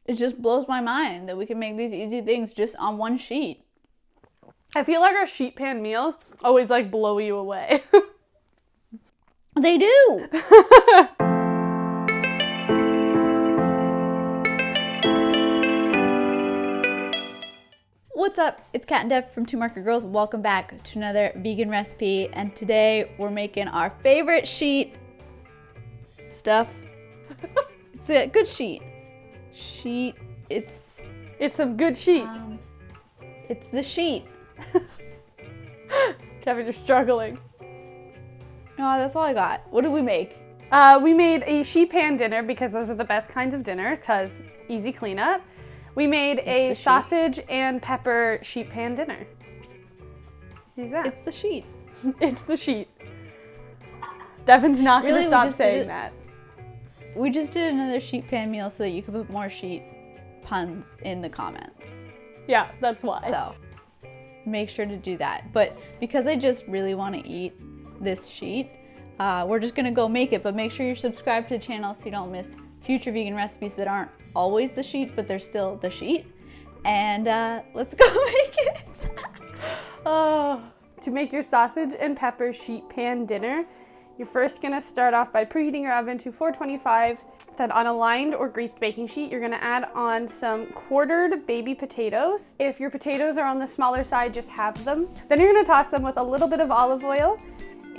It just blows my mind that we can make these easy things just on one sheet. I feel like our sheet pan meals always like blow you away. They do. What's up? It's Kat and Dev from Two Market Girls. Welcome back to another vegan recipe. And today we're making our favorite sheet stuff. It's a good sheet. It's a good sheet. It's the sheet. Kevin, you're struggling. Oh, that's all I got. What did we make? We made a sheet pan dinner because those are the best kinds of dinner because easy cleanup. We made a sausage and pepper sheet pan dinner. See that? It's the sheet. It's the sheet. Devin's not going to Really, stop saying that. We just did another sheet pan meal so that you could put more sheet puns in the comments. Yeah, that's why. So make sure to do that. But because I just really want to eat this sheet, we're just going to go make it. But make sure you're subscribed to the channel so you don't miss future vegan recipes that aren't always the sheet, but they're still the sheet. And let's go make it. To make your sausage and pepper sheet pan dinner, you're first gonna start off by preheating your oven to 425. Then on a lined or greased baking sheet, you're gonna add on some quartered baby potatoes. If your potatoes are on the smaller side, just halve them. Then you're gonna toss them with a little bit of olive oil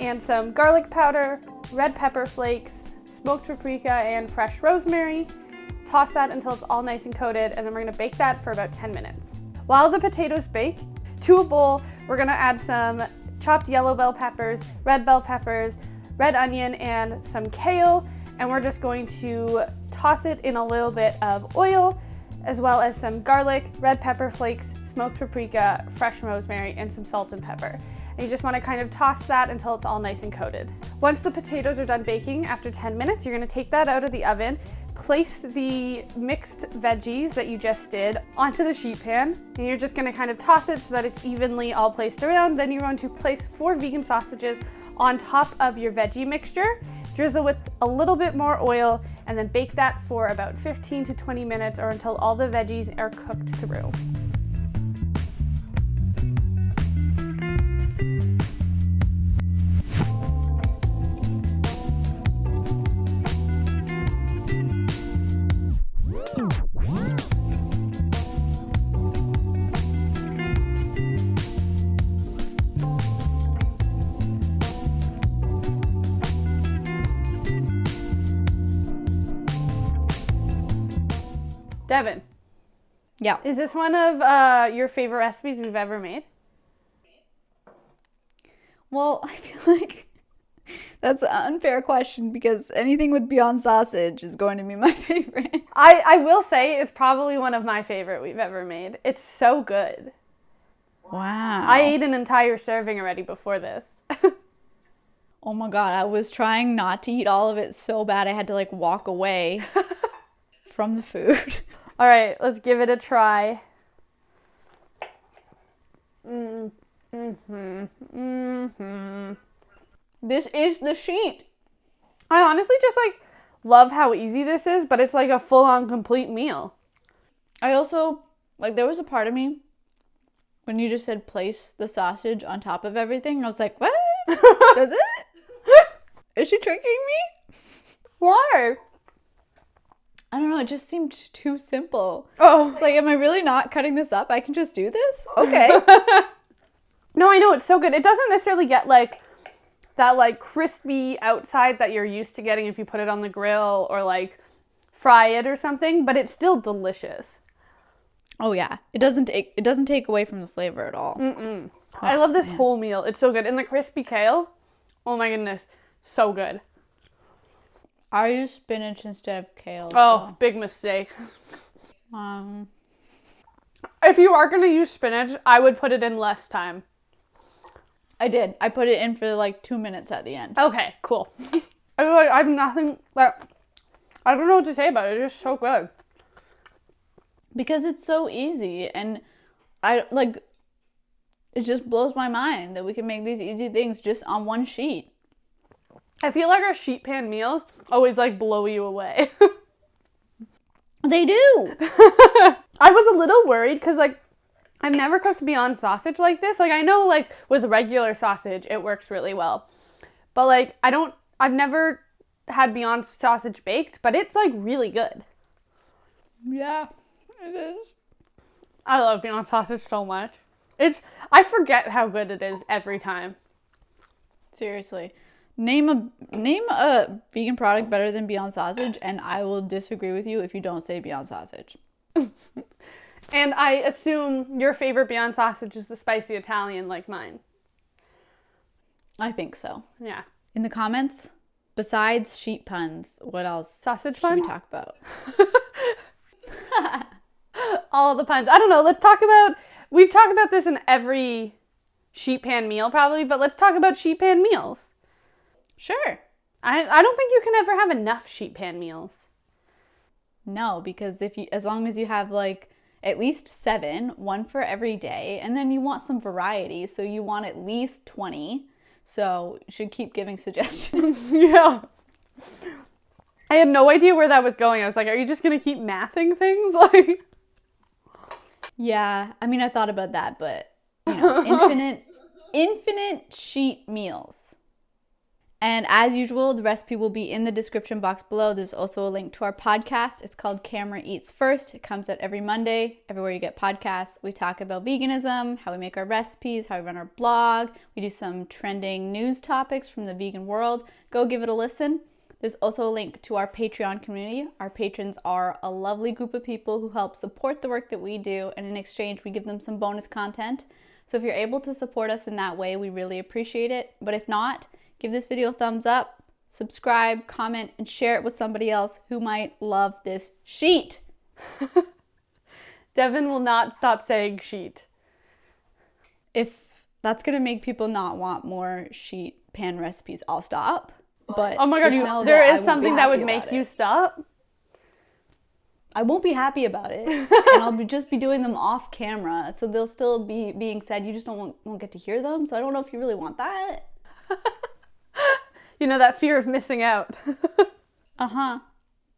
and some garlic powder, red pepper flakes, smoked paprika, and fresh rosemary. Toss that until it's all nice and coated, and then we're gonna bake that for about 10 minutes. While the potatoes bake, to a bowl, we're gonna add some chopped yellow bell peppers, red bell peppers, red onion, and some kale, and we're just going to toss it in a little bit of oil, as well as some garlic, red pepper flakes, smoked paprika, fresh rosemary, and some salt and pepper. And you just want to kind of toss that until it's all nice and coated. Once the potatoes are done baking, after 10 minutes, you're going to take that out of the oven, place the mixed veggies that you just did onto the sheet pan, and you're just going to kind of toss it so that it's evenly all placed around. Then you're going to place 4 vegan sausages on top of your veggie mixture, drizzle with a little bit more oil, and then bake that for about 15 to 20 minutes or until all the veggies are cooked through. Devin. Yeah. Is this one of your favorite recipes we've ever made? Well, I feel like that's an unfair question because anything with Beyond Sausage is going to be my favorite. I will say it's probably one of my favorite we've ever made. It's so good. Wow. I ate an entire serving already before this. Oh my God, I was trying not to eat all of it so bad I had to like walk away from the food. All right, let's give it a try. This is the sheet. I honestly just like love how easy this is, but it's like a full-on complete meal. I also, like there was a part of me when you just said place the sausage on top of everything. I was like, what? Does it? Is she tricking me? Why? I don't know, it just seemed too simple. Oh. It's like, am I really not cutting this up? I can just do this? Okay. No, I know, it's so good. It doesn't necessarily get like that like crispy outside that you're used to getting if you put it on the grill or like fry it or something, but it's still delicious. Oh yeah, it doesn't take away from the flavor at all. Oh, I love this whole meal. It's so good. And the crispy kale, oh my goodness, so good. I use spinach instead of kale. Oh, so. Big mistake. If you are gonna use spinach, I would put it in less time. I did. I put it in for like 2 minutes at the end. Okay, cool. I have nothing that I don't know what to say about it. It's just so good. Because it's so easy, and it just blows my mind that we can make these easy things just on one sheet. I feel like our sheet pan meals always like blow you away. They do. I was a little worried because, like, I've never cooked Beyond sausage like this. Like, I know, like, with regular sausage, it works really well. But, like, I've never had Beyond sausage baked, but it's, like, really good. Yeah, it is. I love Beyond sausage so much. I forget how good it is every time. Seriously. Name a vegan product better than Beyond Sausage, and I will disagree with you if you don't say Beyond Sausage. And I assume your favorite Beyond sausage is the spicy Italian like mine. I think so. Yeah. In the comments, besides sheet puns, what else Sausage should we puns? talk about? All the puns. I don't know. We've talked about this in every sheet pan meal probably, but let's talk about sheet pan meals. Sure. I don't think you can ever have enough sheet pan meals. No, because as long as you have like at least 7, one for every day, and then you want some variety, so you want at least 20. So you should keep giving suggestions. Yeah. I had no idea where that was going. I was like, are you just going to keep mathing things? Like, Yeah, I mean, I thought about that, but you know, infinite sheet meals. And as usual, the recipe will be in the description box below. There's also a link to our podcast. It's called Camera Eats First. It comes out every Monday, everywhere you get podcasts. We talk about veganism, how we make our recipes, how we run our blog. We do some trending news topics from the vegan world. Go give it a listen. There's also a link to our Patreon community. Our patrons are a lovely group of people who help support the work that we do, and in exchange, we give them some bonus content. So if you're able to support us in that way, we really appreciate it. But if not, give this video a thumbs up, subscribe, comment, and share it with somebody else who might love this sheet. Devin will not stop saying sheet. If that's going to make people not want more sheet pan recipes, I'll stop. But oh my god, there is something that would make you stop? I won't be happy about it. And I'll just be doing them off camera. So they'll still be being said. You just won't get to hear them. So I don't know if you really want that. You know, that fear of missing out. Uh-huh.